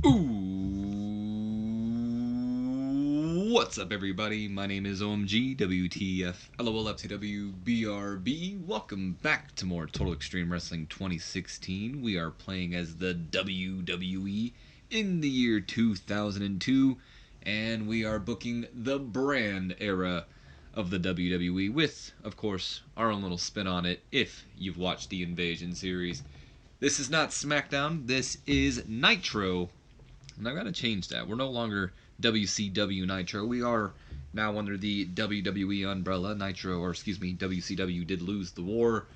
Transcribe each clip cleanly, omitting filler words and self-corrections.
Ooh, what's up, everybody? My name is OMG, WTF, LOL, FTW, BRB. Welcome back to more Total Extreme Wrestling 2016. We are playing as the WWE in the year 2002, and we are booking the brand era of the WWE with, of course, our own little spin on it if you've watched the Invasion series. This is not SmackDown, this is Nitro. And I've got to change that. We're no longer WCW Nitro. We are now under the WWE umbrella. WCW did lose the war.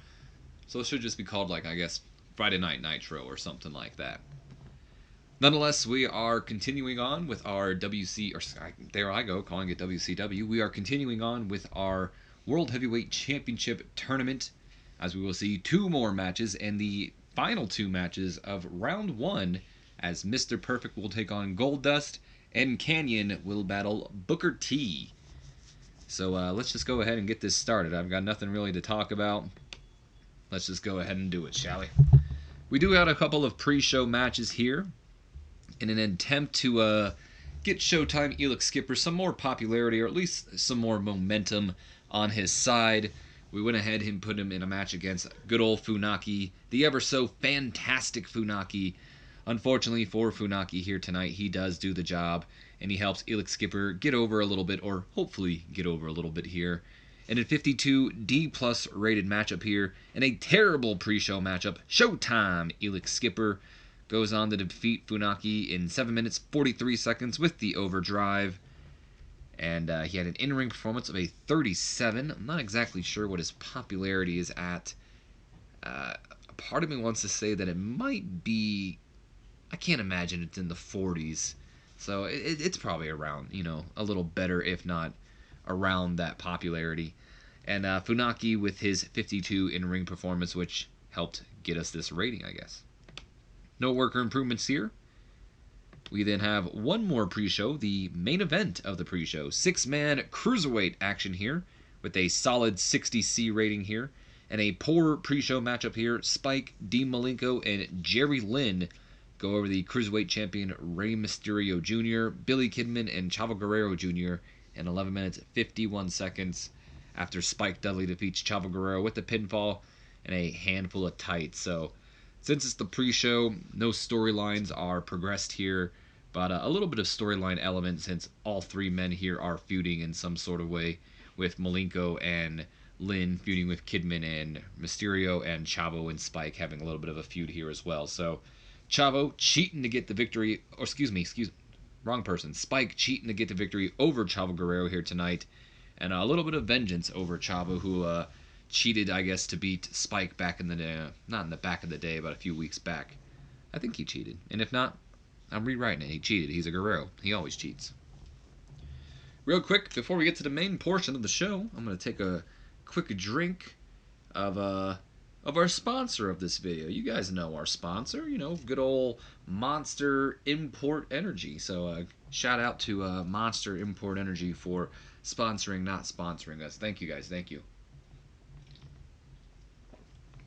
So it should just be called, I guess, Friday Night Nitro or something like that. Nonetheless, we are continuing on with our there I go, calling it WCW. We are continuing on with our World Heavyweight Championship tournament, as we will see two more matches, and the final two matches of round one, as Mr. Perfect will take on Goldust, and Kanyon will battle Booker T. So let's just go ahead and get this started. I've got nothing really to talk about. Let's just go ahead and do it, shall we? We do have a couple of pre-show matches here in an attempt to get Showtime Elix Skipper some more popularity, or at least some more momentum on his side. We went ahead and put him in a match against good old Funaki, the ever so fantastic Funaki. Unfortunately for Funaki here tonight, he does do the job, and he helps Elix Skipper get over a little bit, or hopefully get over a little bit here. And a 52 D+ rated matchup here, and a terrible pre-show matchup, Showtime Elix Skipper goes on to defeat Funaki in 7 minutes 43 seconds with the overdrive. And he had an in-ring performance of a 37. I'm not exactly sure what his popularity is at. Part of me wants to say that it might be... I can't imagine it's in the 40s. So it's probably around, a little better, if not around that popularity. And Funaki with his 52 in-ring performance, which helped get us this rating, I guess. No worker improvements here. We then have one more pre-show, the main event of the pre-show. 6-man cruiserweight action here with a solid 60C rating here. And a poor pre-show matchup here. Spike, Dean Malenko, and Jerry Lynn go over the cruiserweight champion Rey Mysterio Jr., Billy Kidman, and Chavo Guerrero Jr. in 11 minutes 51 seconds after Spike Dudley defeats Chavo Guerrero with the pinfall and a handful of tights. So since it's the pre-show, no storylines are progressed here, but a little bit of storyline element since all three men here are feuding in some sort of way, with Malenko and Lynn feuding with Kidman, and Mysterio and Chavo and Spike having a little bit of a feud here as well. So Chavo cheating to get the victory, or wrong person. Spike cheating to get the victory over Chavo Guerrero here tonight, and a little bit of vengeance over Chavo, who cheated, I guess, to beat Spike back in the day. Not in the back of the day, but a few weeks back. I think he cheated. And if not, I'm rewriting it. He cheated. He's a Guerrero. He always cheats. Real quick, before we get to the main portion of the show, I'm going to take a quick drink of our sponsor of this video. You guys know our sponsor, good old Monster Import Energy. So shout out to Monster Import Energy for sponsoring, not sponsoring us. Thank you guys. Thank you.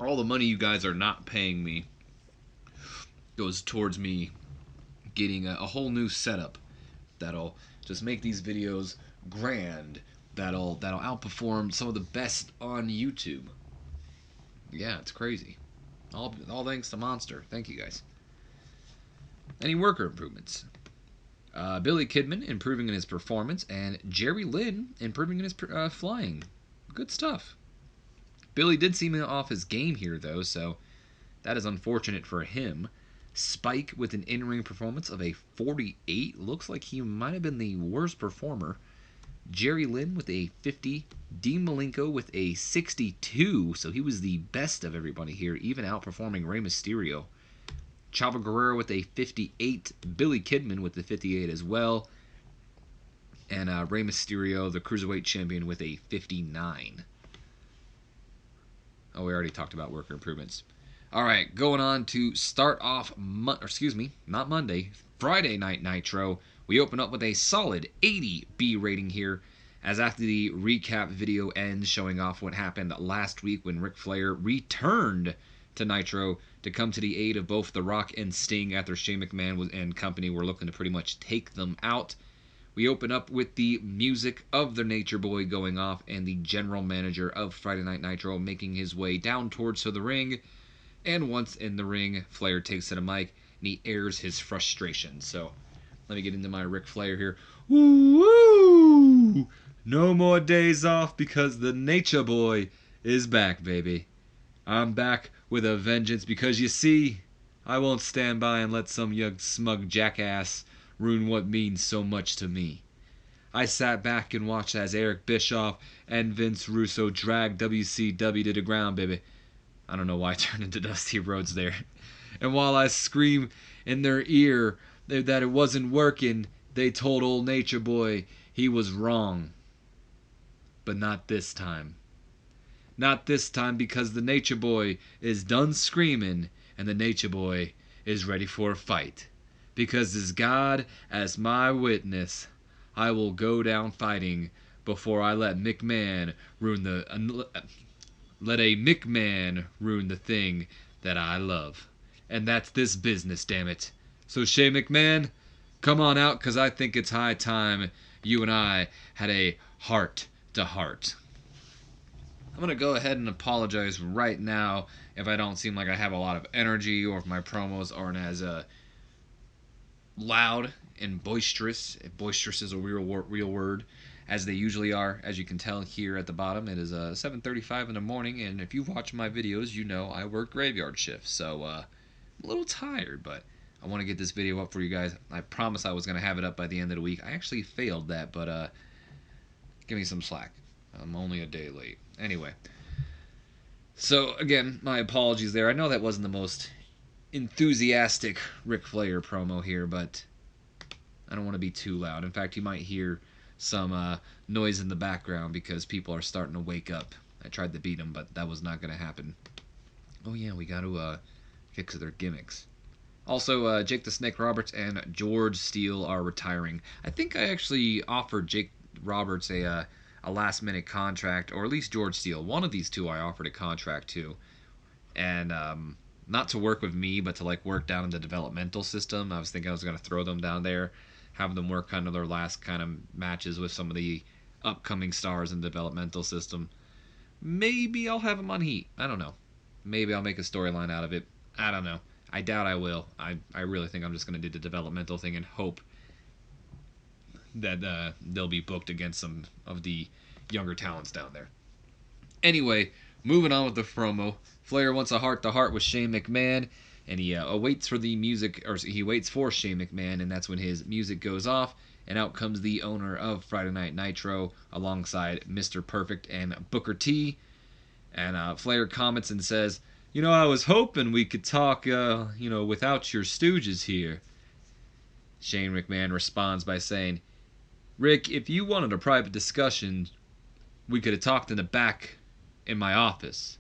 All the money you guys are not paying me goes towards me getting a whole new setup that'll just make these videos grand, that'll outperform some of the best on YouTube. Yeah, it's crazy. All thanks to Monster. Thank you guys. Any worker improvements? Billy Kidman improving in his performance, and Jerry Lynn improving in his flying. Good stuff. Billy did seem off his game here, though, so that is unfortunate for him. Spike with an in-ring performance of a 48. Looks like he might have been the worst performer. Jerry Lynn with a 50. Dean Malenko with a 62. So he was the best of everybody here, even outperforming Rey Mysterio. Chavo Guerrero with a 58. Billy Kidman with the 58 as well. And Rey Mysterio, the Cruiserweight Champion, with a 59. Oh, we already talked about worker improvements. All right, going on to start off, not Monday, Friday Night Nitro. We open up with a solid 80 B rating here, as after the recap video ends showing off what happened last week when Ric Flair returned to Nitro to come to the aid of both The Rock and Sting after Shane McMahon and company were looking to pretty much take them out. We open up with the music of the Nature Boy going off and the general manager of Friday Night Nitro making his way down towards the ring. And once in the ring, Flair takes to the mic and he airs his frustration. So let me get into my Ric Flair here. Woo! No more days off because the Nature Boy is back, baby. I'm back with a vengeance because you see, I won't stand by and let some young smug jackass ruin what means so much to me. I sat back and watched as Eric Bischoff and Vince Russo dragged WCW to the ground, baby. I don't know why I turned into Dusty Rhodes there. And while I screamed in their ear that it wasn't working, they told old Nature Boy he was wrong. But not this time. Not this time because the Nature Boy is done screaming and the Nature Boy is ready for a fight. Because as God as my witness, I will go down fighting before I let McMahon ruin let a McMahon ruin the thing that I love. And that's this business, damn it. So Shane McMahon, come on out because I think it's high time you and I had a heart-to-heart. I'm going to go ahead and apologize right now if I don't seem like I have a lot of energy or if my promos aren't as loud and boisterous. Boisterous is a real word, as they usually are. As you can tell here at the bottom, it is 7:35 in the morning, and if you've watched my videos, you know I work graveyard shifts, so I'm a little tired, but I want to get this video up for you guys. I promised I was going to have it up by the end of the week. I actually failed that, but give me some slack. I'm only a day late. Anyway, so again, my apologies there. I know that wasn't the most enthusiastic Ric Flair promo here, but I don't want to be too loud. In fact, you might hear some noise in the background because people are starting to wake up. I tried to beat them, but that was not going to happen. Oh yeah, we got to fix their gimmicks. Also, Jake the Snake Roberts and George Steele are retiring. I think I actually offered Jake Roberts a last-minute contract, or at least George Steele. One of these two I offered a contract to. And not to work with me, but to like work down in the developmental system. I was thinking I was going to throw them down there, have them work kind of their last kind of matches with some of the upcoming stars in the developmental system. Maybe I'll have them on Heat. I don't know. Maybe I'll make a storyline out of it. I don't know. I doubt I will. I really think I'm just going to do the developmental thing and hope that they'll be booked against some of the younger talents down there. Anyway, moving on with the promo. Flair wants a heart-to-heart with Shane McMahon, and he waits for the music, or he waits for Shane McMahon, and that's when his music goes off, and out comes the owner of Friday Night Nitro alongside Mr. Perfect and Booker T. And Flair comments and says, "You know, I was hoping we could talk, without your stooges here." Shane McMahon responds by saying, "Rick, if you wanted a private discussion, we could have talked in the back in my office.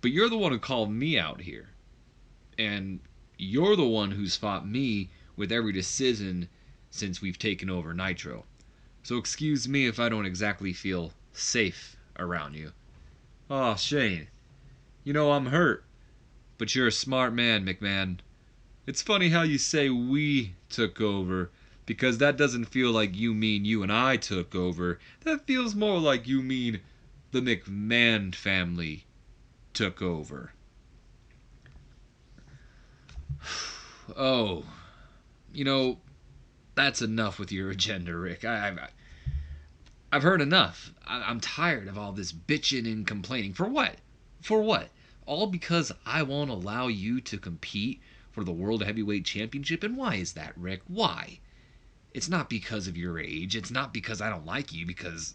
But you're the one who called me out here. And you're the one who's fought me with every decision since we've taken over Nitro. So excuse me if I don't exactly feel safe around you." "Oh, Shane, you know I'm hurt. But you're a smart man, McMahon. It's funny how you say we took over, because that doesn't feel like you mean you and I took over. That feels more like you mean the McMahon family took over." Oh, that's enough with your agenda, Rick. I've heard enough. I'm tired of all this bitching and complaining. For what? For what? All because I won't allow you to compete for the World Heavyweight Championship? And why is that, Rick? Why? It's not because of your age. It's not because I don't like you. Because,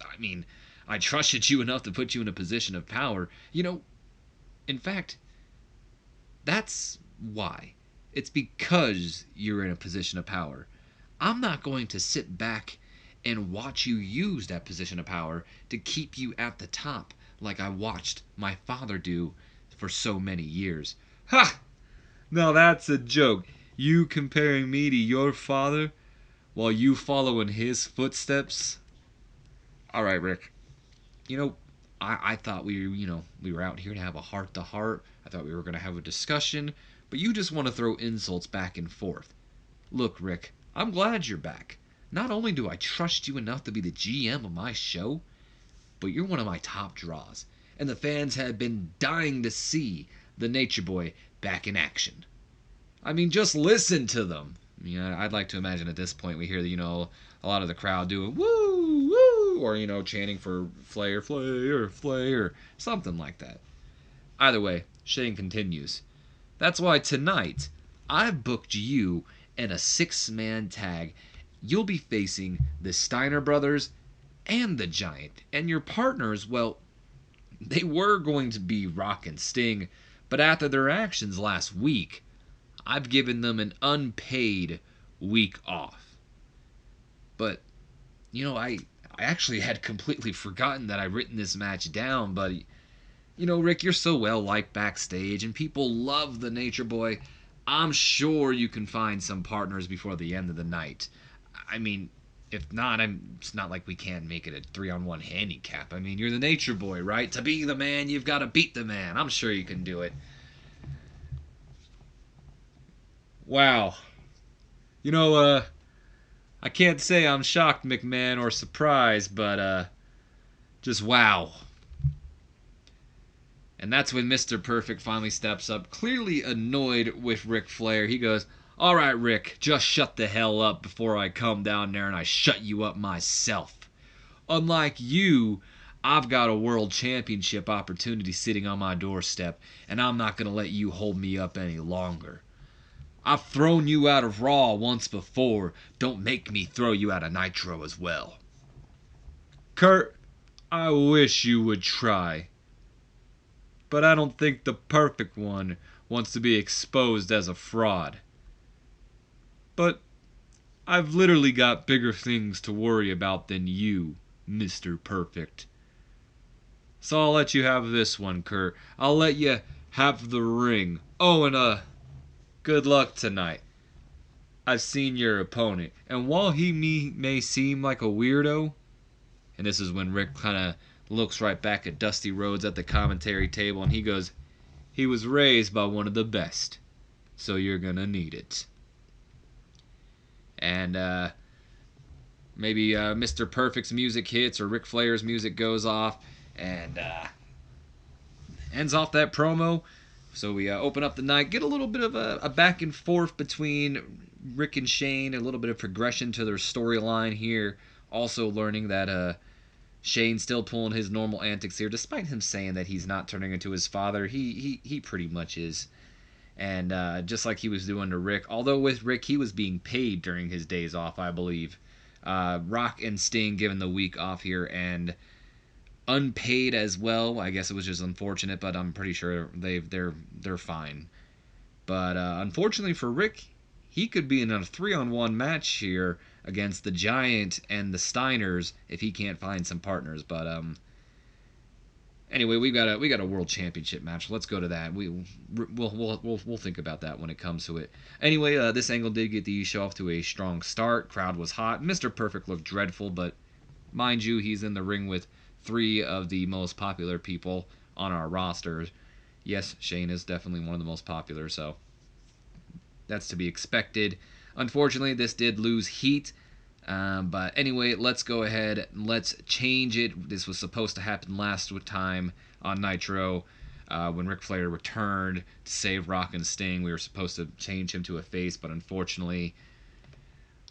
I trusted you enough to put you in a position of power. In fact, that's why. It's because you're in a position of power. I'm not going to sit back and watch you use that position of power to keep you at the top like I watched my father do for so many years. Ha! Now that's a joke. You comparing me to your father while you follow in his footsteps? Alright, Rick. I thought we were out here to have a heart to heart. I thought we were going to have a discussion, but you just want to throw insults back and forth. Look, Rick, I'm glad you're back. Not only do I trust you enough to be the GM of my show, but you're one of my top draws, and the fans have been dying to see the Nature Boy back in action. I mean, just listen to them. I mean, I'd like to imagine at this point we hear, a lot of the crowd doing woo, woo, or, chanting for Flair, Flair, Flair, something like that. Either way, Shane continues. That's why tonight, I've booked you in a 6-man tag. You'll be facing the Steiner brothers and the Giant. And your partners, well, they were going to be Rock and Sting, but after their actions last week, I've given them an unpaid week off. But, I actually had completely forgotten that I'd written this match down, but, Rick, you're so well liked backstage, and people love the Nature Boy. I'm sure you can find some partners before the end of the night. I mean, if not, it's not like we can't make it a 3-on-1 handicap. I mean, you're the Nature Boy, right? To be the man, you've got to beat the man. I'm sure you can do it. Wow. I can't say I'm shocked, McMahon, or surprised, but, just wow. And that's when Mr. Perfect finally steps up, clearly annoyed with Ric Flair. He goes, all right, Rick, just shut the hell up before I come down there and I shut you up myself. Unlike you, I've got a world championship opportunity sitting on my doorstep, and I'm not going to let you hold me up any longer. I've thrown you out of Raw once before. Don't make me throw you out of Nitro as well. Kurt, I wish you would try. But I don't think the perfect one wants to be exposed as a fraud. But I've literally got bigger things to worry about than you, Mr. Perfect. So I'll let you have this one, Kurt. I'll let you have the ring. Oh, and good luck tonight. I've seen your opponent, and while he may seem like a weirdo, and this is when Rick kind of looks right back at Dusty Rhodes at the commentary table, and he goes, he was raised by one of the best, so you're gonna need it. And maybe Mr. Perfect's music hits, or Ric Flair's music goes off, and ends off that promo. So we open up the night, get a little bit of a back and forth between Rick and Shane, a little bit of progression to their storyline here. Also learning that Shane's still pulling his normal antics here, despite him saying that he's not turning into his father. He pretty much is. And just like he was doing to Rick, although with Rick he was being paid during his days off, I believe. Rock and Sting given the week off here, and unpaid as well. I guess it was just unfortunate, but I'm pretty sure they're fine. But unfortunately for Rick, he could be in a 3-on-1 match here against the Giant and the Steiners if he can't find some partners. But anyway, we got a world championship match. Let's go to that. We'll think about that when it comes to it. Anyway, this angle did get the show off to a strong start. Crowd was hot. Mr. Perfect looked dreadful, but mind you, he's in the ring with 3 of the most popular people on our roster. Yes, Shane is definitely one of the most popular, so that's to be expected. Unfortunately, this did lose heat. But anyway, let's go ahead. Let's change it. This was supposed to happen last time on Nitro when Ric Flair returned to save Rock and Sting. We were supposed to change him to a face, but unfortunately,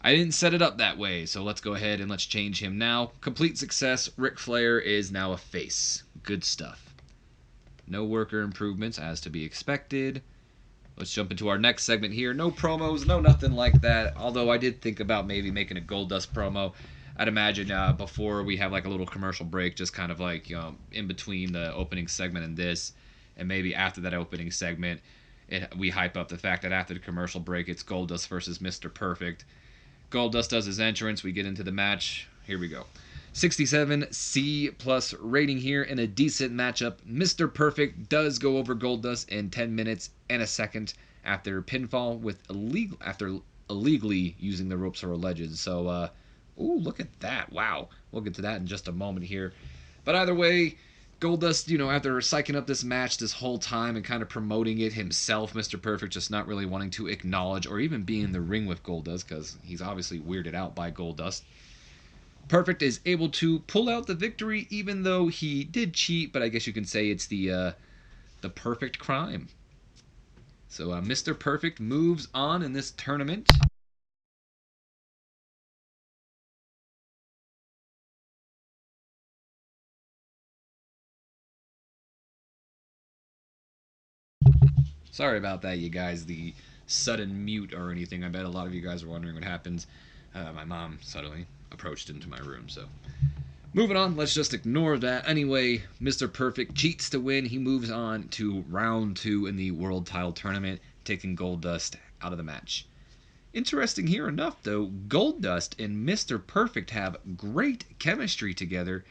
I didn't set it up that way. So let's go ahead and let's change him now. Complete success. Ric Flair is now a face. Good stuff. No worker improvements as to be expected. Let's jump into our next segment here. No promos, no nothing like that. Although I did think about maybe making a Goldust promo. I'd imagine before we have like a little commercial break, just kind of like in between the opening segment and this, and maybe after that opening segment, we hype up the fact that after the commercial break, it's Goldust versus Mr. Perfect. Goldust does his entrance. We get into the match. Here we go. 67 C+ rating here in a decent matchup. Mr. Perfect does go over Goldust in 10 minutes and a second after pinfall after illegally using the ropes or ledges. So, ooh, look at that. Wow. We'll get to that in just a moment here. But either way, Goldust, after psyching up this match this whole time and kind of promoting it himself, Mr. Perfect just not really wanting to acknowledge or even be in the ring with Goldust because he's obviously weirded out by Goldust. Perfect is able to pull out the victory even though he did cheat, but I guess you can say it's the perfect crime. So Mr. Perfect moves on in this tournament. Sorry about that, you guys. The sudden mute or anything. I bet a lot of you guys are wondering what happens. My mom suddenly approached into my room, so. Moving on, let's just ignore that. Anyway, Mr. Perfect cheats to win. He moves on to round 2 in the World Title Tournament, taking Goldust out of the match. Interesting here enough, though, Goldust and Mr. Perfect have great chemistry together,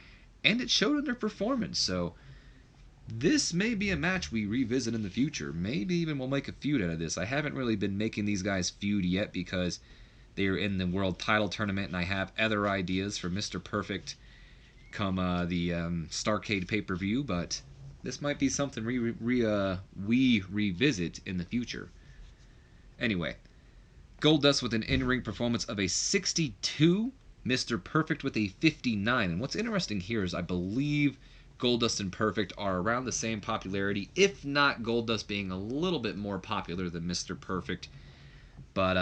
and it showed in their performance, so this may be a match we revisit in the future. Maybe even we'll make a feud out of this. I haven't really been making these guys feud yet because they are in the World Title Tournament, and I have other ideas for Mr. Perfect come the Starrcade pay-per-view, but this might be something we revisit in the future. Anyway, Goldust with an in-ring performance of a 62, Mr. Perfect with a 59. And what's interesting here is I believe Goldust and Perfect are around the same popularity, if not Goldust being a little bit more popular than Mr. Perfect. But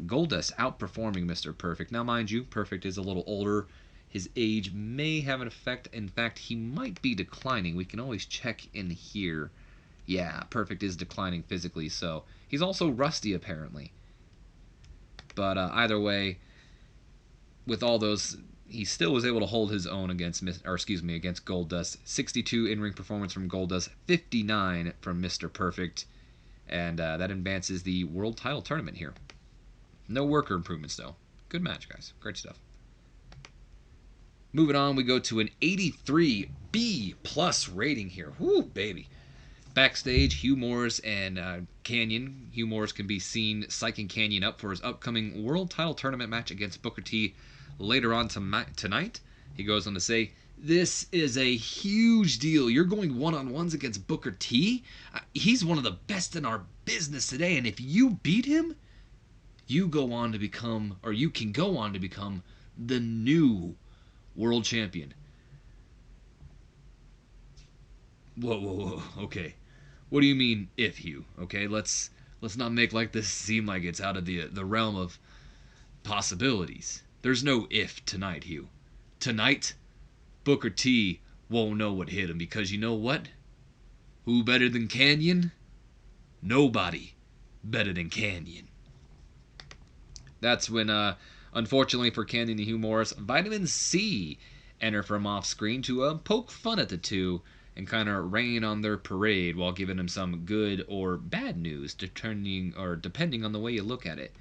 Goldust outperforming Mr. Perfect. Now, mind you, Perfect is a little older. His age may have an effect. In fact, he might be declining. We can always check in here. Yeah, Perfect is declining physically, so he's also rusty apparently. But either way, with all those, he still was able to hold his own against Goldust. 62 in-ring performance from Goldust, 59 from Mr. Perfect, and that advances the World Title Tournament here. No worker improvements though. Good match, guys. Great stuff. Moving on, we go to an 83 B+ rating here. Whoo, baby. Backstage, Hugh Morris and Kanyon. Hugh Morris can be seen psyching Kanyon up for his upcoming World Title Tournament match against Booker T later on tonight. He goes on to say, "This is a huge deal. You're going one-on-ones against Booker T? He's one of the best in our business today, and if you beat him, you can go on to become the new world champion." Whoa, okay. What do you mean, if, Hugh? Okay, let's not make like this seem like it's out of the realm of possibilities. There's no if tonight, Hugh. Tonight, Booker T won't know what hit him because you know what? Who better than Kanyon? Nobody better than Kanyon. That's when, unfortunately for Kanyon and Hugh Morris, Vitamin C enter from off screen to poke fun at the two and kind of rain on their parade while giving them some good or bad news, depending on the way you look at it.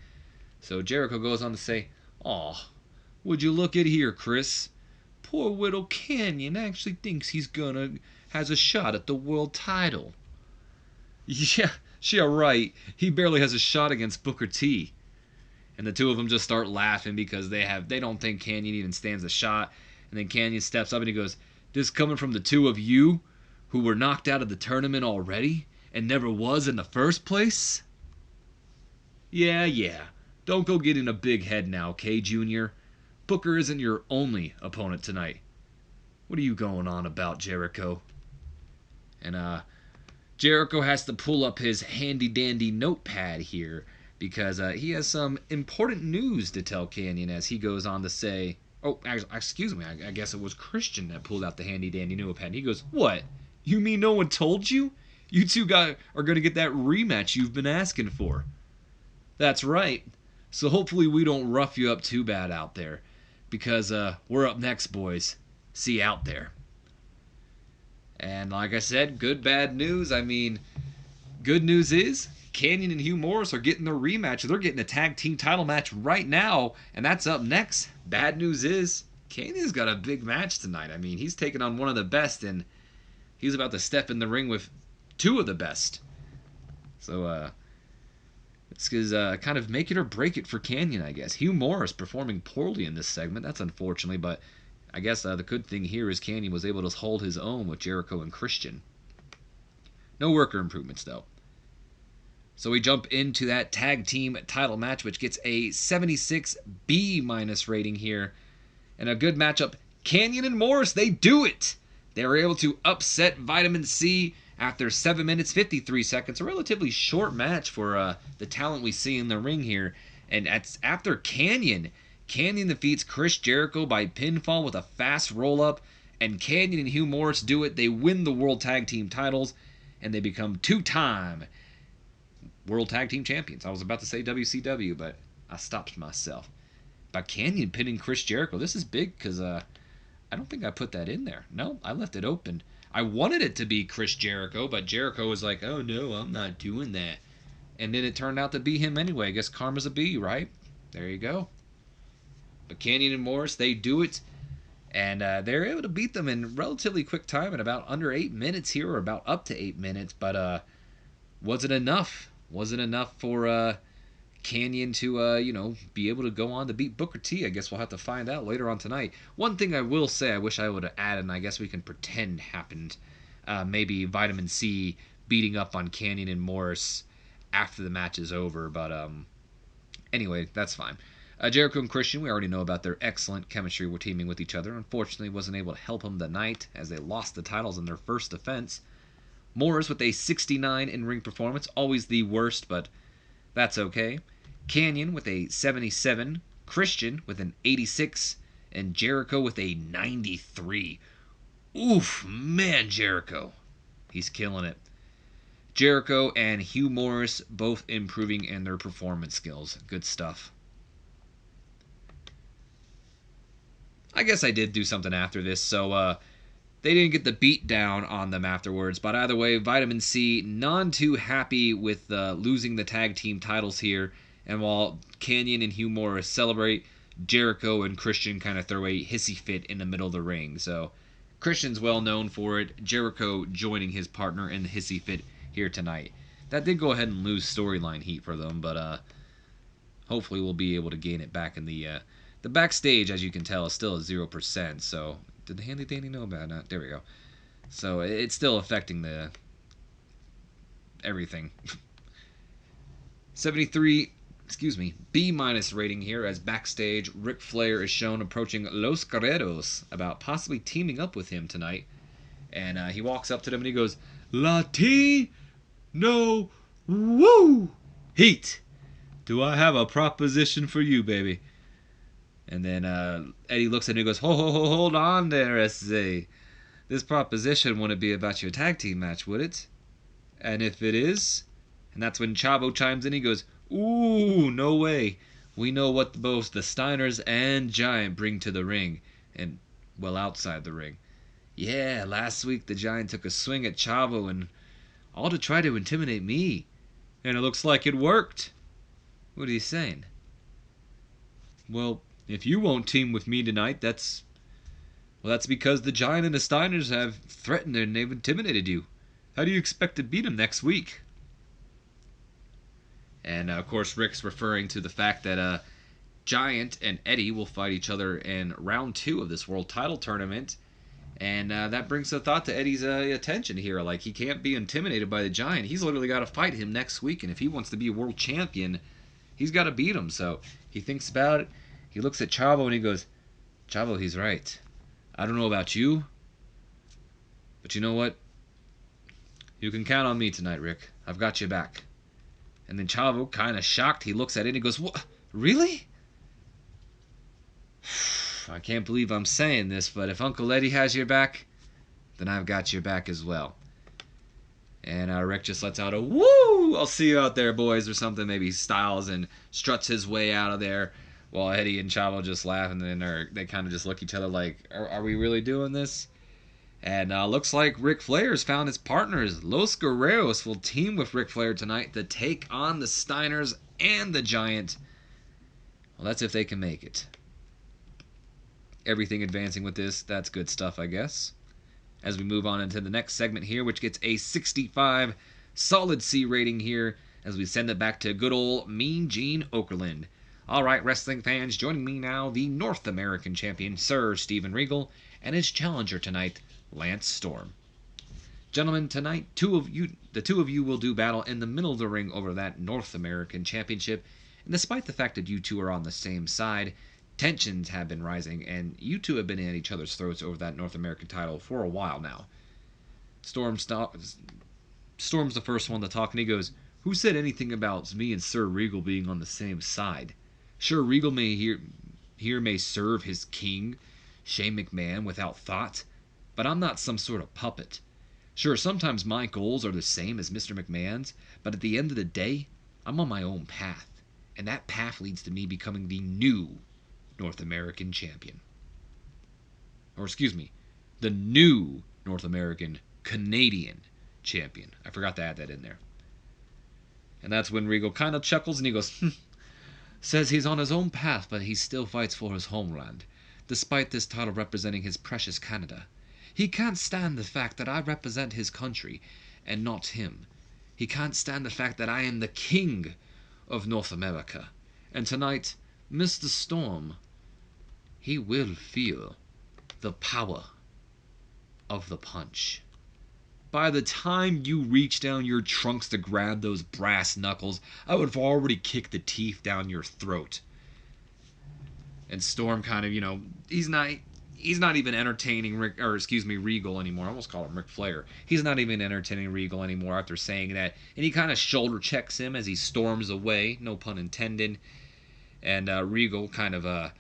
So Jericho goes on to say, "Aw, would you look at here, Chris? Poor little Kanyon actually thinks has a shot at the world title." Yeah, right. He barely has a shot against Booker T. And the two of them just start laughing because they don't think Kanyon even stands a shot. And then Kanyon steps up and he goes, "This coming from the two of you who were knocked out of the tournament already and never was in the first place?" Yeah. Don't go getting a big head now, okay, Junior? Booker isn't your only opponent tonight. What are you going on about, Jericho? And Jericho has to pull up his handy-dandy notepad here because he has some important news to tell Kanyon as he goes on to say, "Oh, excuse me, I guess it was Christian that pulled out the handy-dandy notepad." He goes, "What? You mean no one told you? You two are going to get that rematch you've been asking for." "That's right. So hopefully we don't rough you up too bad out there. Because we're up next, boys. See you out there." And like I said, good, bad news. I mean, good news is Kanyon and Hugh Morris are getting their rematch. They're getting a tag team title match right now, and that's up next. Bad news is Kanyon's got a big match tonight. I mean, he's taking on one of the best, and he's about to step in the ring with two of the best. So, it's kind of make it or break it for Kanyon, I guess. Hugh Morris performing poorly in this segment. That's unfortunately, but I guess the good thing here is Kanyon was able to hold his own with Jericho and Christian. No worker improvements, though. So we jump into that tag team title match, which gets a 76 B- rating here. And a good matchup. Kanyon and Morris, they do it! They were able to upset Vitamin C after 7 minutes 53 seconds. A relatively short match for the talent we see in the ring here. And after Kanyon defeats Chris Jericho by pinfall with a fast roll-up. And Kanyon and Hugh Morris do it. They win the World Tag Team titles. And they become two-time World Tag Team Champions. I was about to say WCW, but I stopped myself. By Kanyon pinning Chris Jericho. This is big because I don't think I put that in there. No, I left it open. I wanted it to be Chris Jericho, but Jericho was like, oh no, I'm not doing that. And then it turned out to be him anyway. I guess karma's a bee, right? There you go. But Kanyon and Morris, they do it. And they're able to beat them in relatively quick time in about under 8 minutes here, or about up to 8 minutes. But was it enough? Was it enough for Kanyon to, be able to go on to beat Booker T? I guess we'll have to find out later on tonight. One thing I will say I wish I would have added, and I guess we can pretend happened, maybe Vitamin C beating up on Kanyon and Morris after the match is over. But anyway, that's fine. Jericho and Christian, we already know about their excellent chemistry with teaming with each other. Unfortunately, wasn't able to help them tonight as they lost the titles in their first defense. Morris with a 69 in-ring performance, always the worst, but that's okay. Kanyon with a 77, Christian with an 86, and Jericho with a 93. Oof, man, Jericho. He's killing it. Jericho and Hugh Morris both improving in their performance skills. Good stuff. I guess I did do something after this, so they didn't get the beat down on them afterwards. But either way, Vitamin C none too happy with losing the tag team titles here. And while Kanyon and Hugh Morris celebrate, Jericho and Christian kind of throw a hissy fit in the middle of the ring. So Christian's well known for it. Jericho joining his partner in the hissy fit here tonight. That did go ahead and lose storyline heat for them, but hopefully we'll be able to gain it back in the backstage. As you can tell, is still at 0%. So did the handy dandy know about that? There we go. So it's still affecting the everything. 73, B- rating here, as backstage Ric Flair is shown approaching Los Guerreros about possibly teaming up with him tonight. And he walks up to them and he goes, Latino woo heat. Do I have a proposition for you, baby? And then Eddie looks at him and goes, hold on there, S.A. This proposition wouldn't be about your tag team match, would it? And if it is? And that's when Chavo chimes in. He goes, ooh, no way. We know what both the Steiners and Giant bring to the ring. And, well, outside the ring. Yeah, last week the Giant took a swing at Chavo and all to try to intimidate me. And it looks like it worked. What are you saying? Well, if you won't team with me tonight, that's because the Giant and the Steiners have threatened and they've intimidated you. How do you expect to beat them next week? And, of course, Rick's referring to the fact that Giant and Eddie will fight each other in round 2 of this world title tournament. And that brings the thought to Eddie's attention here. Like, he can't be intimidated by the Giant. He's literally got to fight him next week. And if he wants to be a world champion, he's got to beat him. So he thinks about it. He looks at Chavo and he goes, Chavo, he's right. I don't know about you, but you know what? You can count on me tonight, Rick. I've got you back. And then Chavo, kind of shocked, he looks at it and he goes, what? Really? I can't believe I'm saying this, but if Uncle Eddie has your back, then I've got your back as well. And Rick just lets out a woo! I'll see you out there, boys, or something. Maybe Styles and struts his way out of there while Eddie and Chavo just laugh, and then they kind of just look at each other like, are we really doing this? And looks like Ric Flair's found his partners. Los Guerreros will team with Ric Flair tonight to take on the Steiners and the Giant. Well, that's if they can make it. Everything advancing with this, that's good stuff, I guess. As we move on into the next segment here, which gets a 65 solid C rating here, as we send it back to good old Mean Gene Okerlund. Alright, wrestling fans, joining me now, the North American champion, Sir Steven Regal, and his challenger tonight, Lance Storm. Gentlemen, tonight, the two of you will do battle in the middle of the ring over that North American championship, and despite the fact that you two are on the same side, tensions have been rising, and you two have been at each other's throats over that North American title for a while now. Storm's the first one to talk, and he goes, "Who said anything about me and Sir Regal being on the same side? Sure, Regal may serve his king, Shane McMahon, without thought, but I'm not some sort of puppet. Sure, sometimes my goals are the same as Mr. McMahon's, but at the end of the day, I'm on my own path, and that path leads to me becoming the new North American champion. Or excuse me, the new North American Canadian champion. I forgot to add that in there." And that's when Regal kind of chuckles and he goes, "Says he's on his own path, but he still fights for his homeland, despite this title representing his precious Canada. He can't stand the fact that I represent his country and not him. He can't stand the fact that I am the king of North America. And tonight, Mr. Storm, he will feel the power of the punch. By the time you reach down your trunks to grab those brass knuckles, I would have already kicked the teeth down your throat." And Storm kind of, he's not even entertaining Regal anymore. I almost call him Ric Flair. He's not even entertaining Regal anymore after saying that. And he kind of shoulder checks him as he storms away, no pun intended. And Regal kind of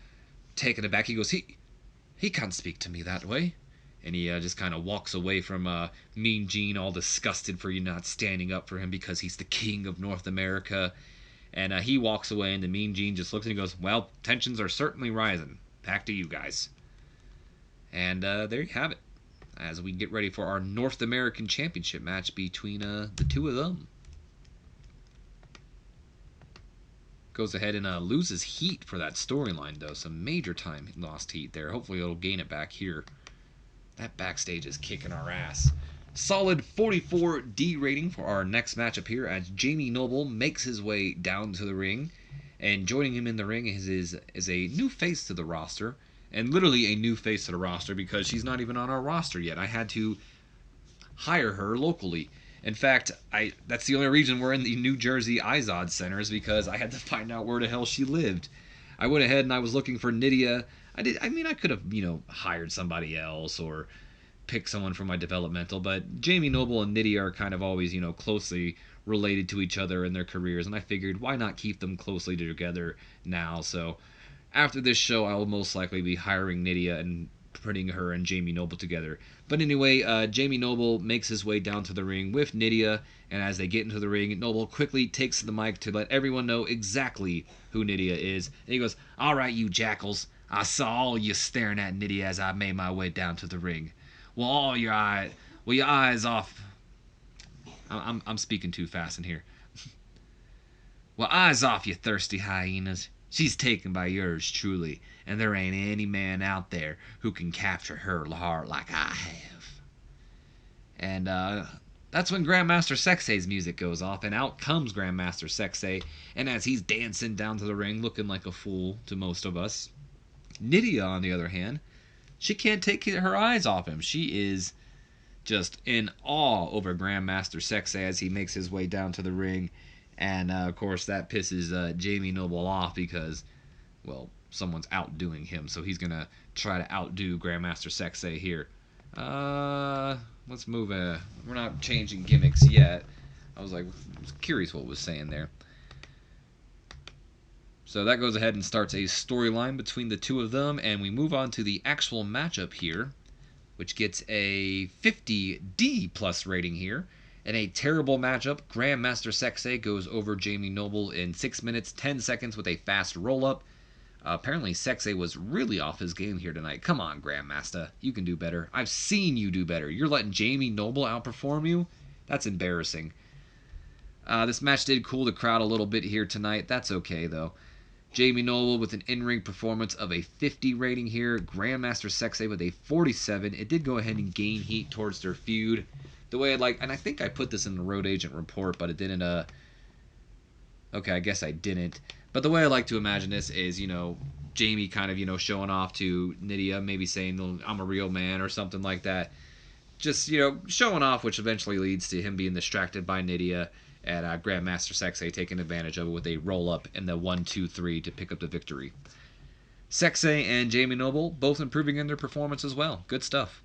taken aback. He goes, he can't speak to me that way. And he just kind of walks away from Mean Gene, all disgusted for you not standing up for him because he's the king of North America. And he walks away, and the Mean Gene just looks and he goes, "Well, tensions are certainly rising. Back to you guys." And there you have it, as we get ready for our North American Championship match between the two of them. Goes ahead and loses heat for that storyline, though. Some major time lost heat there. Hopefully it'll gain it back here. That backstage is kicking our ass. Solid 44 D rating for our next matchup here, as Jamie Noble makes his way down to the ring. And joining him in the ring is a new face to the roster. And literally a new face to the roster, because she's not even on our roster yet. I had to hire her locally. In fact, that's the only reason we're in the New Jersey Izod Center, is because I had to find out where the hell she lived. I went ahead and I was looking for Nydia. I could have, hired somebody else or picked someone from my developmental, but Jamie Noble and Nydia are kind of always, closely related to each other in their careers, and I figured, why not keep them closely together now? So after this show, I will most likely be hiring Nydia and putting her and Jamie Noble together. But anyway, Jamie Noble makes his way down to the ring with Nydia, and as they get into the ring, Noble quickly takes the mic to let everyone know exactly who Nydia is. And he goes, "All right, you jackals, I saw all you staring at Nydia as I made my way down to the ring. Well, your eyes off." I'm speaking too fast in here. "Well, eyes off, you thirsty hyenas. She's taken by yours truly, and there ain't any man out there who can capture her heart like I have." And that's when Grandmaster Sexay's music goes off, and out comes Grandmaster Sexay. And as he's dancing down to the ring, looking like a fool to most of us, Nydia, on the other hand, she can't take her eyes off him. She is just in awe over Grandmaster Sexay as he makes his way down to the ring. And, of course, that pisses Jamie Noble off because, well, someone's outdoing him. So he's going to try to outdo Grandmaster Sexay here. Let's move. We're not changing gimmicks yet. I was curious what it was saying there. So that goes ahead and starts a storyline between the two of them. And we move on to the actual matchup here, which gets a 50 D plus rating here. In a terrible matchup, Grandmaster Sexay goes over Jamie Noble in 6 minutes, 10 seconds with a fast roll-up. Apparently, Sexay was really off his game here tonight. Come on, Grandmaster. You can do better. I've seen you do better. You're letting Jamie Noble outperform you? That's embarrassing. This match did cool the crowd a little bit here tonight. That's okay, though. Jamie Noble with an in-ring performance of a 50 rating here. Grandmaster Sexay with a 47. It did go ahead and gain heat towards their feud. The way I'd like, and I think I put this in the Road Agent report, but it didn't, okay, I guess I didn't. But the way I like to imagine this is, Jamie kind of, showing off to Nydia, maybe saying, I'm a real man or something like that. Just, showing off, which eventually leads to him being distracted by Nydia and Grandmaster Sexay taking advantage of it with a roll-up in the 1-2-3 to pick up the victory. Sexay and Jamie Noble both improving in their performance as well. Good stuff.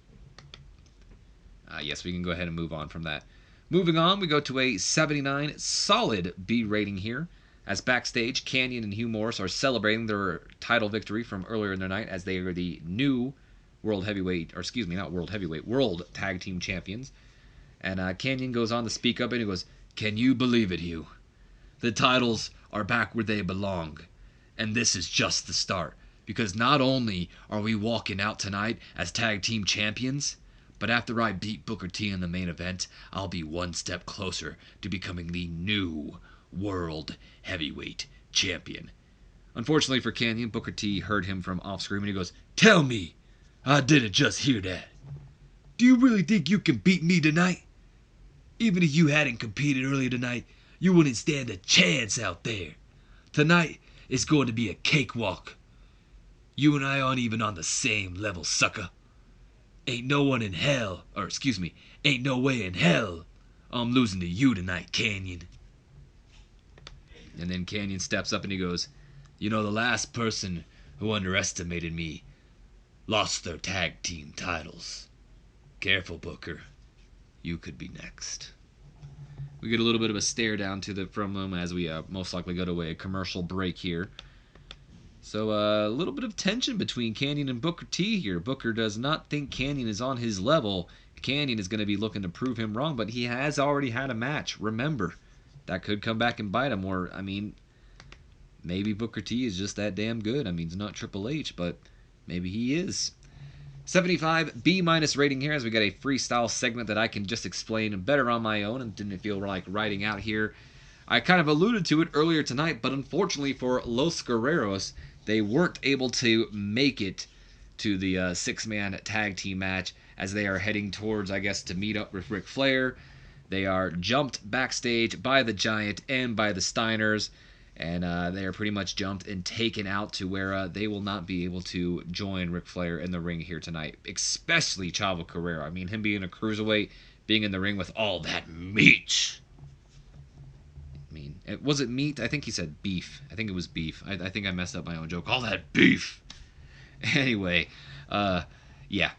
Yes, we can go ahead and move on from that. Moving on, we go to a 79 solid B rating here. As backstage, Kanyon and Hugh Morris are celebrating their title victory from earlier in the night as they are the new World Tag Team Champions. And Kanyon goes on to speak up and he goes, "Can you believe it, Hugh? The titles are back where they belong. And this is just the start. Because not only are we walking out tonight as Tag Team Champions, but after I beat Booker T in the main event, I'll be one step closer to becoming the new World Heavyweight Champion." Unfortunately for Kanyon, Booker T heard him from off screen and he goes, "Tell me, I didn't just hear that. Do you really think you can beat me tonight? Even if you hadn't competed earlier tonight, you wouldn't stand a chance out there. Tonight is going to be a cakewalk. You and I aren't even on the same level, sucker. Ain't no way in hell I'm losing to you tonight, Kanyon." And then Kanyon steps up and he goes, "The last person who underestimated me lost their tag team titles. Careful, Booker. You could be next." We get a little bit of a stare down from them as we most likely go to a commercial break here. So a little bit of tension between Kanyon and Booker T here. Booker does not think Kanyon is on his level. Kanyon is going to be looking to prove him wrong, but he has already had a match. Remember, that could come back and bite him. Or, maybe Booker T is just that damn good. He's not Triple H, but maybe he is. 75 B- rating here as we got a freestyle segment that I can just explain better on my own and didn't feel like writing out here. I kind of alluded to it earlier tonight, but unfortunately for Los Guerreros, they weren't able to make it to the six-man tag team match as they are heading towards, to meet up with Ric Flair. They are jumped backstage by the Giant and by the Steiners, and they are pretty much jumped and taken out to where they will not be able to join Ric Flair in the ring here tonight, especially Chavo Guerrero. Him being a cruiserweight, being in the ring with all that meat. Was it meat? I think he said beef. I think it was beef. I think I messed up my own joke. All that beef! Anyway, yeah.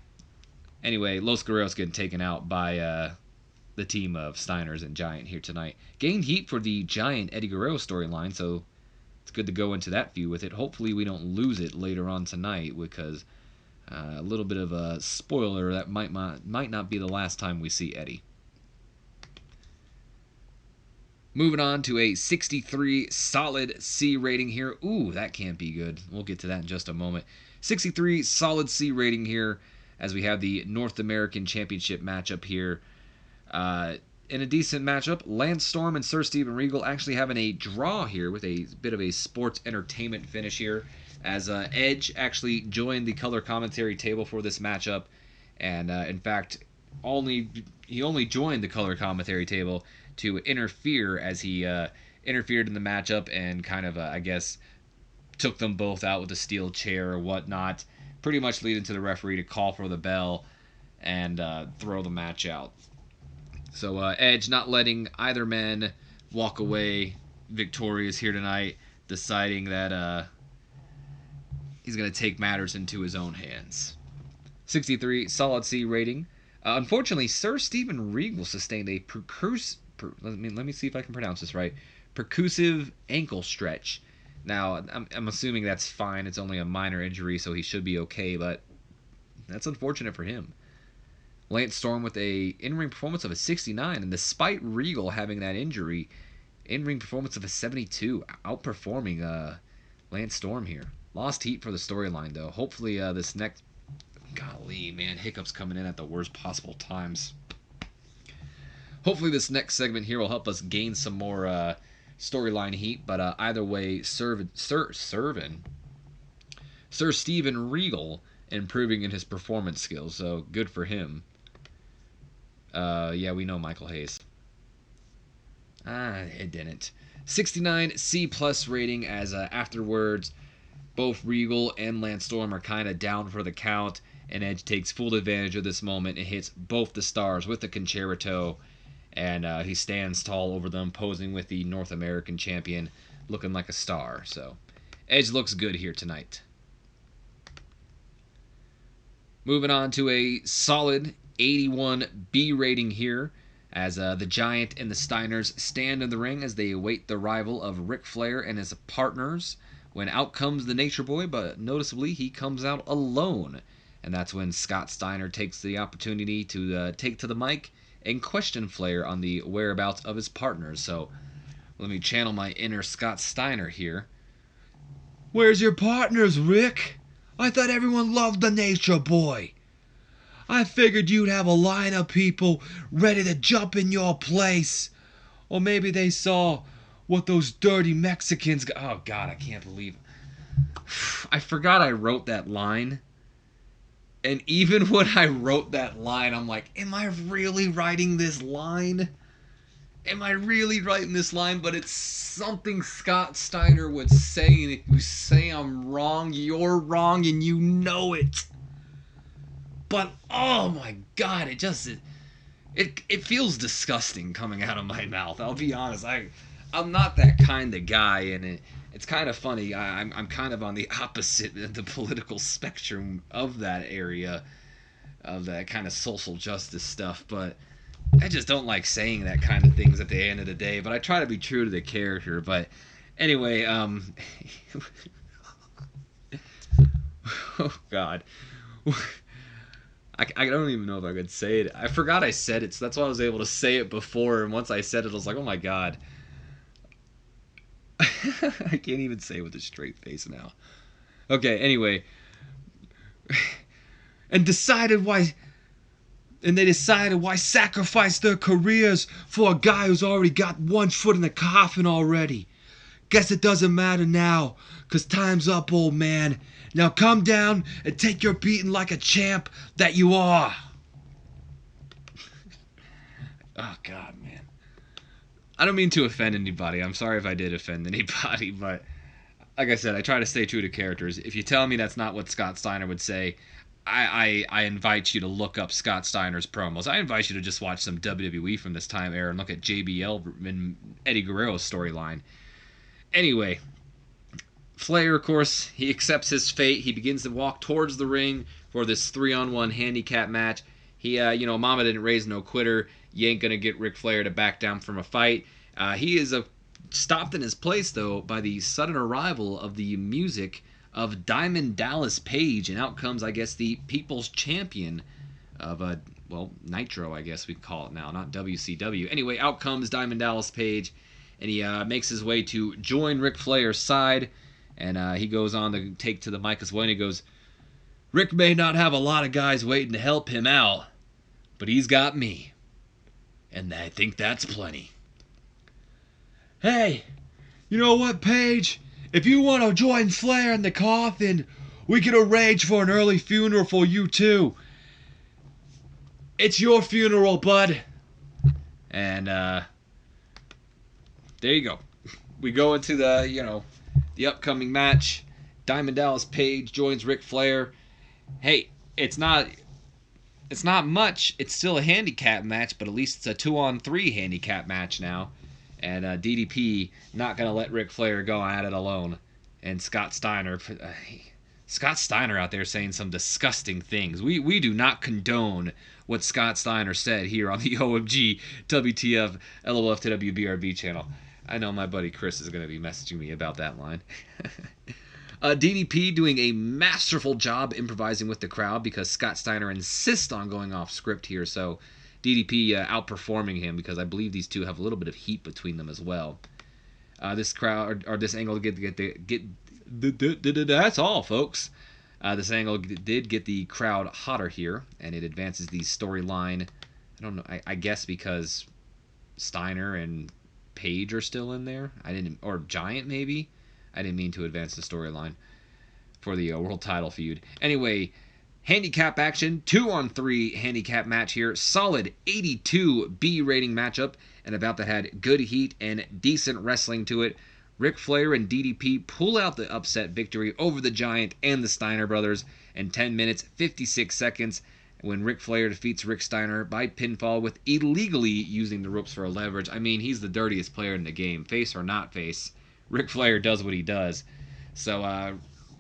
Anyway, Los Guerreros getting taken out by the team of Steiners and Giant here tonight. Gained heat for the Giant Eddie Guerrero storyline, so it's good to go into that feud with it. Hopefully we don't lose it later on tonight because a little bit of a spoiler, that might not be the last time we see Eddie. Moving on to a 63 solid C rating here. Ooh, that can't be good. We'll get to that in just a moment. 63 solid C rating here as we have the North American Championship matchup here. In a decent matchup, Lance Storm and Sir Steven Regal actually having a draw here with a bit of a sports entertainment finish here as Edge actually joined the color commentary table for this matchup. And in fact, he only joined the color commentary table to interfere as he interfered in the matchup and kind of, took them both out with a steel chair or whatnot, pretty much leading to the referee to call for the bell and throw the match out. So Edge not letting either man walk away victorious here tonight, deciding that he's going to take matters into his own hands. 63 solid C rating. Unfortunately, Sir Steven Regal sustained a let me see if I can pronounce this right. Percussive ankle stretch. Now, I'm assuming that's fine. It's only a minor injury, so he should be okay, but that's unfortunate for him. Lance Storm with a in-ring performance of a 69, and despite Regal having that injury, in-ring performance of a 72, outperforming Lance Storm here. Lost heat for the storyline, though. Hopefully this next... Golly, man, hiccups coming in at the worst possible times. Hopefully this next segment here will help us gain some more storyline heat, but either way, Sir Steven Regal improving in his performance skills, so good for him. Yeah, we know Michael Hayes. It didn't. 69 C plus rating, as afterwards both Regal and Lance Storm are kind of down for the count, and Edge takes full advantage of this moment and hits both the stars with the concerto, and he stands tall over them, posing with the North American champion, looking like a star. So Edge looks good here tonight. Moving on to a solid 81 B rating here, as the Giant and the Steiners stand in the ring as they await the arrival of Ric Flair and his partners, when out comes the Nature Boy, but noticeably he comes out alone. And that's when Scott Steiner takes the opportunity to take to the mic and question Flair on the whereabouts of his partners. So let me channel my inner Scott Steiner here. Where's your partners, Rick? I thought everyone loved the Nature Boy. I figured you'd have a line of people ready to jump in your place. Or maybe they saw what those dirty Mexicans got. Oh, God, I can't believe it. I forgot I wrote that line. And even when I wrote that line, I'm like, am I really writing this line? Am I really writing this line? But it's something Scott Steiner would say, and if you say I'm wrong, you're wrong, and you know it. But, oh my God, it feels disgusting coming out of my mouth. I'll be honest. I'm not that kind of guy, and it's kind of funny. I'm kind of on the opposite of the political spectrum of that area, of that kind of social justice stuff, but I just don't like saying that kind of things at the end of the day, but I try to be true to the character. But anyway, oh God. I don't even know if I could say it. I forgot I said it, so that's why I was able to say it before, and once I said it, I was like, oh my God. I can't even say it with a straight face now. Okay, anyway. And they decided why sacrifice their careers for a guy who's already got one foot in the coffin already. Guess it doesn't matter now, 'cause time's up, old man. Now come down and take your beating like a champ that you are. Oh, God, man. I don't mean to offend anybody. I'm sorry if I did offend anybody, but like I said, I try to stay true to characters. If you tell me that's not what Scott Steiner would say, I invite you to look up Scott Steiner's promos. I invite you to just watch some WWE from this time era and look at JBL and Eddie Guerrero's storyline. Anyway, Flair, of course, he accepts his fate. He begins to walk towards the ring for this 3-on-1 handicap match. He, Mama didn't raise no quitter. You ain't going to get Ric Flair to back down from a fight. He is stopped in his place, though, by the sudden arrival of the music of Diamond Dallas Page, and out comes, I guess, the People's Champion of, Nitro, I guess we call it now, not WCW. Anyway, out comes Diamond Dallas Page, and he makes his way to join Ric Flair's side, and he goes on to take to the mic as well, and he goes, Rick may not have a lot of guys waiting to help him out, but he's got me, and I think that's plenty. Hey, you know what, Paige? If you want to join Flair in the coffin, we can arrange for an early funeral for you too. It's your funeral, bud. And there you go. We go into the upcoming match. Diamond Dallas Page joins Ric Flair. Hey, it's not much. It's still a handicap match, but at least it's a 2-on-3 handicap match now. And DDP not going to let Ric Flair go at it alone. And Scott Steiner out there saying some disgusting things. We do not condone what Scott Steiner said here on the OMG WTF LOL TEW BRB channel. I know my buddy Chris is going to be messaging me about that line. DDP doing a masterful job improvising with the crowd because Scott Steiner insists on going off script here. So DDP outperforming him because I believe these two have a little bit of heat between them as well. This crowd or this angle that's all, folks. This angle did get the crowd hotter here, and it advances the storyline. I don't know. I guess because Steiner and Page are still in there. Or Giant maybe. I didn't mean to advance the storyline for the world title feud. Anyway, Handicap action, 2-on-3 handicap match here. Solid 82 B rating matchup, and about that had good heat and decent wrestling to it. Ric Flair and DDP pull out the upset victory over the Giant and the Steiner brothers in 10 minutes 56 seconds when Ric Flair defeats Rick Steiner by pinfall with illegally using the ropes for a leverage. I mean, he's the dirtiest player in the game, face or not face. Ric Flair does what he does. So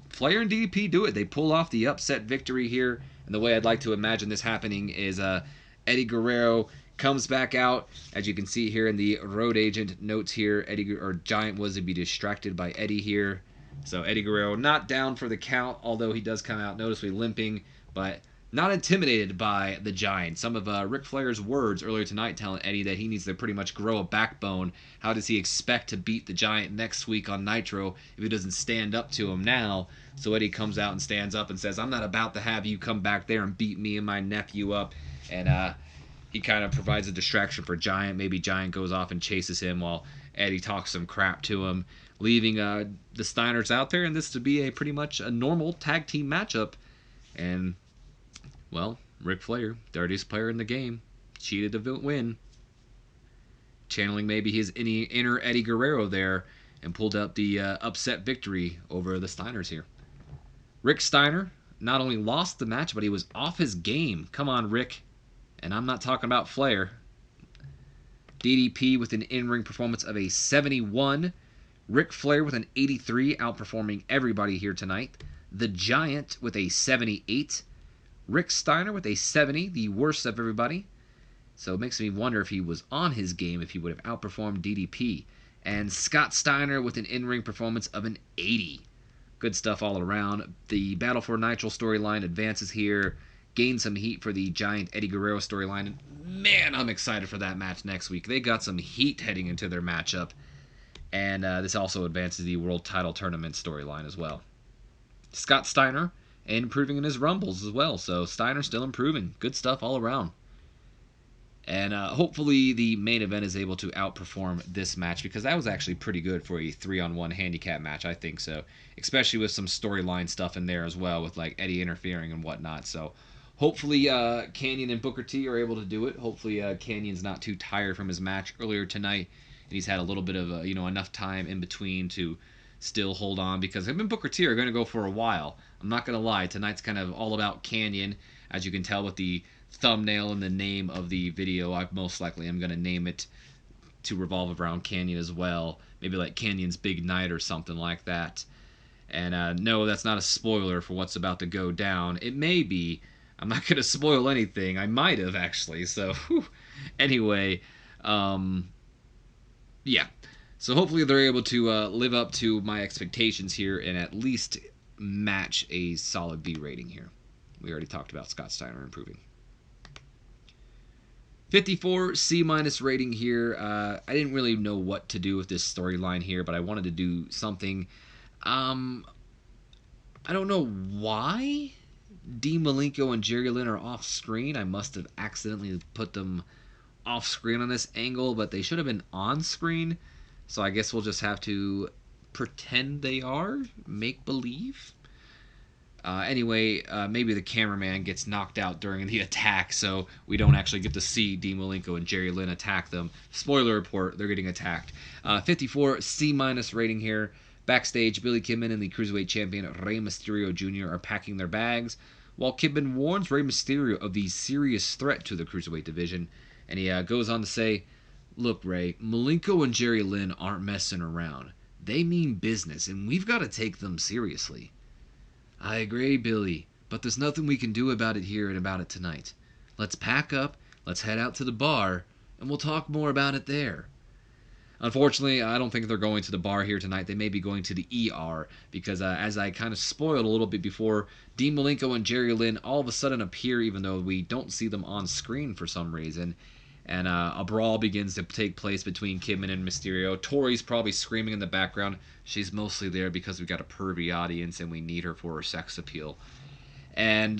Flair and DDP do it. They pull off the upset victory here. And the way I'd like to imagine this happening is Eddie Guerrero comes back out. As you can see here in the road agent notes here, Giant was to be distracted by Eddie here. So Eddie Guerrero not down for the count, although he does come out noticeably limping, but not intimidated by the Giant. Some of Ric Flair's words earlier tonight telling Eddie that he needs to pretty much grow a backbone. How does he expect to beat the Giant next week on Nitro if he doesn't stand up to him now? So Eddie comes out and stands up and says, I'm not about to have you come back there and beat me and my nephew up. And he kind of provides a distraction for Giant. Maybe Giant goes off and chases him while Eddie talks some crap to him, leaving the Steiners out there, and this to be a pretty much a normal tag team matchup. And, well, Ric Flair, dirtiest player in the game, cheated to win. Channeling maybe his inner Eddie Guerrero there, and pulled out the upset victory over the Steiners here. Rick Steiner not only lost the match, but he was off his game. Come on, Rick. And I'm not talking about Flair. DDP with an in-ring performance of a 71. Ric Flair with an 83, outperforming everybody here tonight. The Giant with a 78. Rick Steiner with a 70, the worst of everybody. So it makes me wonder if he was on his game, if he would have outperformed DDP. And Scott Steiner with an in-ring performance of an 80. Good stuff all around. The Battle for Nitro storyline advances here. Gain some heat for the Giant Eddie Guerrero storyline. And man, I'm excited for that match next week. They got some heat heading into their matchup. And this also advances the World Title Tournament storyline as well. Scott Steiner improving in his Rumbles as well. So Steiner still improving. Good stuff all around. And hopefully the main event is able to outperform this match, because that was actually pretty good for a 3-on-1 handicap match, I think so. Especially with some storyline stuff in there as well, with like Eddie interfering and whatnot. So hopefully Kanyon and Booker T are able to do it. Hopefully Canyon's not too tired from his match earlier tonight, and he's had a little bit of enough time in between to still hold on, because him and Booker T are going to go for a while. I'm not going to lie, tonight's kind of all about Kanyon, as you can tell with the thumbnail and the name of the video. I most likely am going to name it to revolve around Kanyon as well. Maybe like Kanyon's Big Night or something like that. And no, that's not a spoiler for what's about to go down. It may be. I'm not going to spoil anything. I might have, actually. So, anyway, yeah. So hopefully they're able to live up to my expectations here and at least match a solid B rating here. We already talked about Scott Steiner improving. 54 C- rating here. I didn't really know what to do with this storyline here, but I wanted to do something. I don't know why Dean Malenko and Jerry Lynn are off screen. I must have accidentally put them off screen on this angle, but they should have been on screen. So I guess we'll just have to pretend they are, make believe. Anyway, maybe the cameraman gets knocked out during the attack, so we don't actually get to see Dean Malenko and Jerry Lynn attack them. Spoiler report, they're getting attacked. 54 C- rating here. Backstage, Billy Kidman and the Cruiserweight Champion Rey Mysterio Jr. are packing their bags, while Kidman warns Rey Mysterio of the serious threat to the Cruiserweight division, and he goes on to say, "Look, Rey, Malenko and Jerry Lynn aren't messing around. They mean business, and we've got to take them seriously." "I agree, Billy, but there's nothing we can do about it here and about it tonight. Let's pack up, let's head out to the bar, and we'll talk more about it there." Unfortunately, I don't think they're going to the bar here tonight. They may be going to the ER, because as I kind of spoiled a little bit before, Dean Malenko and Jerry Lynn all of a sudden appear, even though we don't see them on screen for some reason. And a brawl begins to take place between Kidman and Mysterio. Tori's probably screaming in the background. She's mostly there because we've got a pervy audience and we need her for her sex appeal. And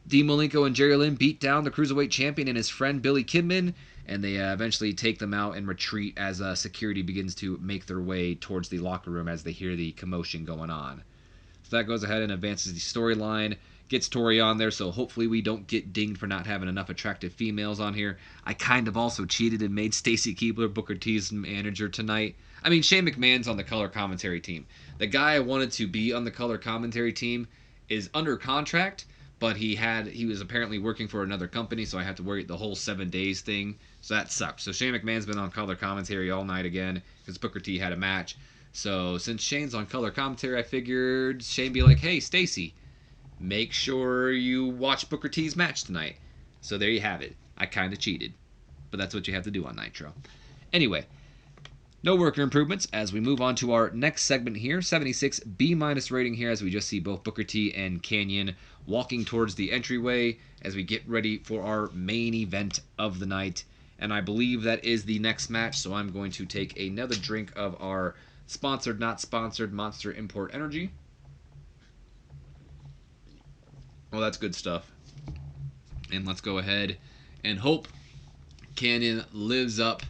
Dean Malenko and Jerry Lynn beat down the Cruiserweight Champion and his friend Billy Kidman, and they eventually take them out and retreat as security begins to make their way towards the locker room as they hear the commotion going on. So that goes ahead and advances the storyline. gets Tori on there, so hopefully we don't get dinged for not having enough attractive females on here. I kind of also cheated and made Stacy Keibler Booker T's manager tonight. I mean, Shane McMahon's on the color commentary team. The guy I wanted to be on the color commentary team is under contract, but he was apparently working for another company, so I had to worry the whole 7 days thing. So that sucked. So Shane McMahon's been on color commentary all night again because Booker T had a match. So since Shane's on color commentary, I figured Shane be like, "Hey, Stacy, make sure you watch Booker T's match tonight." So there you have it. I kind of cheated, but that's what you have to do on Nitro. Anyway, no worker improvements as we move on to our next segment here. 76 B- rating here as we just see both Booker T and Kanyon walking towards the entryway as we get ready for our main event of the night. And I believe that is the next match, so I'm going to take another drink of our sponsored, not sponsored Monster Import Energy. Well, that's good stuff. And let's go ahead and hope Kanyon lives up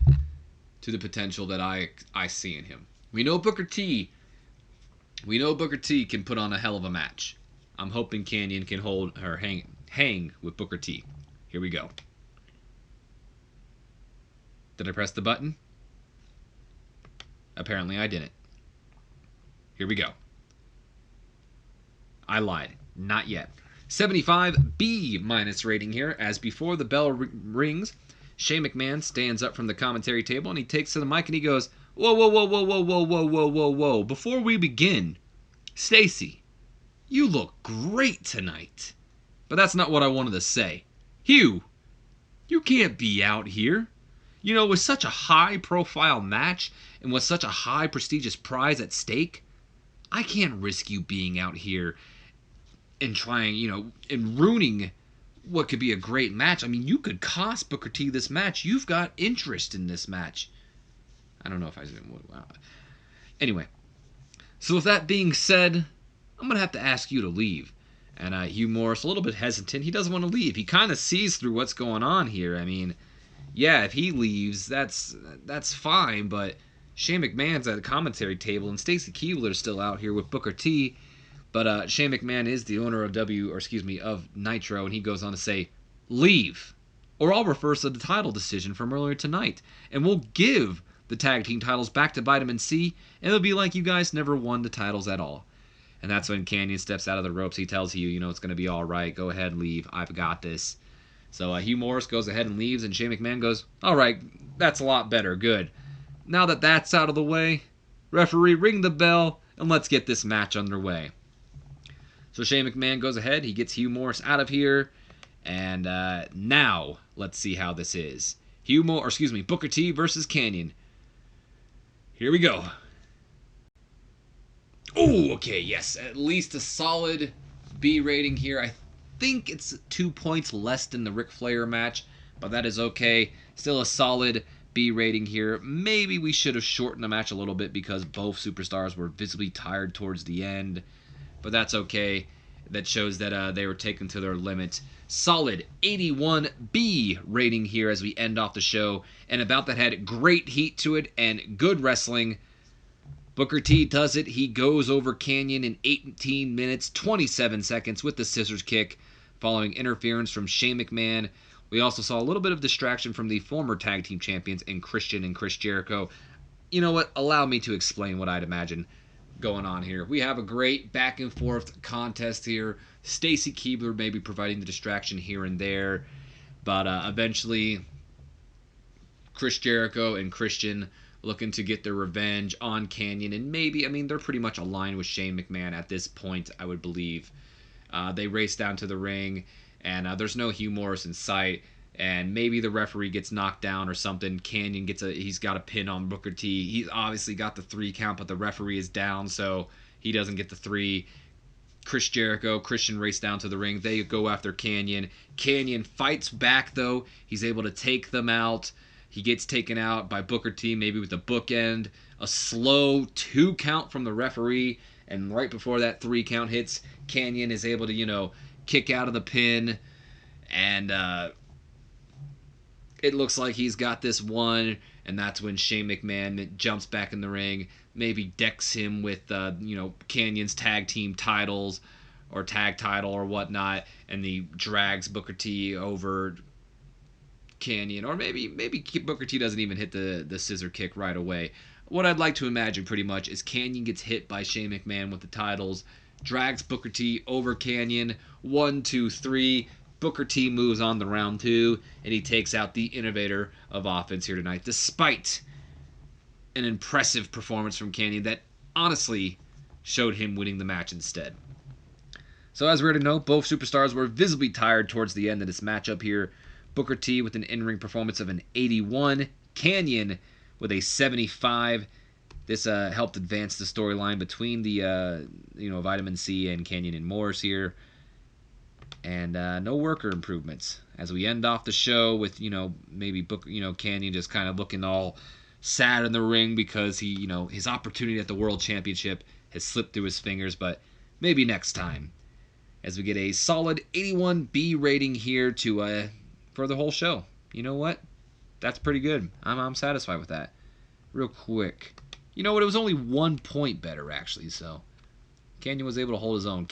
to the potential that I see in him. We know Booker T can put on a hell of a match. I'm hoping Kanyon can hold or hang with Booker T. Here we go. Did I press the button? Apparently I didn't. Here we go. I lied. Not yet. 75 B- rating here as before the bell rings, Shane McMahon stands up from the commentary table and he takes to the mic and he goes, "Whoa, whoa, whoa, whoa, whoa, whoa, whoa, whoa, whoa, whoa. Before we begin, Stacy, you look great tonight." But that's not what I wanted to say. Hugh, you can't be out here. You know, with such a high-profile match and with such a high prestigious prize at stake, I can't risk you being out here and trying, and ruining what could be a great match. I mean, you could cost Booker T this match. You've got interest in this match. I don't know if I said wow. Anyway, so with that being said, I'm going to have to ask you to leave. And Hugh Morris, a little bit hesitant. He doesn't want to leave. He kind of sees through what's going on here. I mean, yeah, if he leaves, that's fine, but Shane McMahon's at the commentary table, and Stacy Keibler's still out here with Booker T. But Shane McMahon is the owner of Nitro, and he goes on to say, "Leave, or I'll reverse the title decision from earlier tonight, and we'll give the tag team titles back to Vitamin C, and it'll be like you guys never won the titles at all." And that's when Kanyon steps out of the ropes. He tells Hugh, it's going to be all right. Go ahead, leave. I've got this. So Hugh Morris goes ahead and leaves, and Shane McMahon goes, "All right, that's a lot better. Good. Now that that's out of the way, referee, ring the bell, and let's get this match underway." So Shane McMahon goes ahead. He gets Hugh Morris out of here. And now, let's see how this is. Booker T versus Kanyon. Here we go. Oh, okay, yes. At least a solid B rating here. I think it's 2 points less than the Ric Flair match, but that is okay. Still a solid B rating here. Maybe we should have shortened the match a little bit because both superstars were visibly tired towards the end, but that's okay. That shows that they were taken to their limit. Solid 81 B rating here as we end off the show, and about that had great heat to it and good wrestling. Booker T does it. He goes over Kanyon in 18 minutes, 27 seconds with the scissors kick, following interference from Shane McMahon. We also saw a little bit of distraction from the former tag team champions in Christian and Chris Jericho. You know what? Allow me to explain what I'd imagine going on here. We have a great back and forth contest here. Stacy Keibler maybe providing the distraction here and there, but eventually Chris Jericho and Christian looking to get their revenge on Kanyon, and maybe, they're pretty much aligned with Shane McMahon at this point, I would believe. They race down to the ring, and there's no Hugh Morris in sight, and maybe the referee gets knocked down or something. Kanyon he's got a pin on Booker T. He's obviously got the 3 count, but the referee is down, so he doesn't get the 3. Christian race down to the ring. They go after Kanyon. Kanyon fights back, though. He's able to take them out. He gets taken out by Booker T, maybe with a bookend. A slow 2 count from the referee. And right before that 3 count hits, Kanyon is able to, kick out of the pin. And it looks like he's got this one. And that's when Shane McMahon jumps back in the ring. Maybe decks him with, Kanyon's tag team titles. or tag title or whatnot, and he drags Booker T over Kanyon, or maybe Booker T doesn't even hit the scissor kick right away. What I'd like to imagine pretty much is Kanyon gets hit by Shane McMahon with the titles, drags Booker T over Kanyon, 1, 2, 3. Booker T moves on to round 2, and he takes out the innovator of offense here tonight, despite an impressive performance from Kanyon that honestly showed him winning the match instead. So as we already know, both superstars were visibly tired towards the end of this matchup here. Booker T with an in-ring performance of an 81, Kanyon with a 75. This helped advance the storyline between the Vitamin C and Kanyon and Morris here. And no worker improvements as we end off the show with maybe Kanyon just kind of looking all sad in the ring because his opportunity at the World Championship has slipped through his fingers, but maybe next time, as we get a solid 81B rating here to for the whole show. You know what? That's pretty good. I'm satisfied with that. Real quick, you know what? It was only 1 point better actually, so Kanyon was able to hold his own.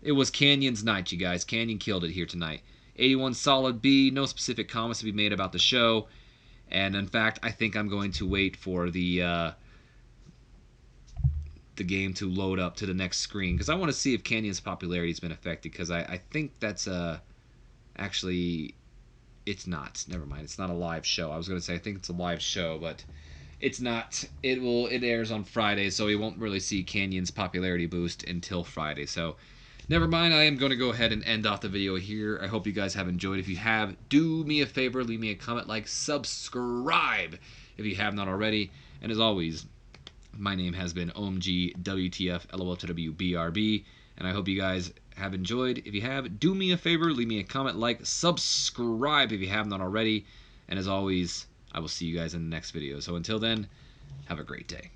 It was Kanyon's night, you guys. Kanyon killed it here tonight. 81 solid B. No specific comments to be made about the show. And in fact, I think I'm going to wait for the game to load up to the next screen because I want to see if Kanyon's popularity has been affected. Because I think that's actually it's not. Never mind. It's not a live show. I was going to say I think it's a live show, but it's not. It airs on Friday, so we won't really see Kanyon's popularity boost until Friday. So never mind, I am going to go ahead and end off the video here. I hope you guys have enjoyed. If you have, do me a favor, leave me a comment, like, subscribe if you have not already. And as always, my name has been OMG WTF LOL2W BRB, and I hope you guys have enjoyed. If you have, do me a favor, leave me a comment, like, subscribe if you have not already. And as always, I will see you guys in the next video. So until then, have a great day.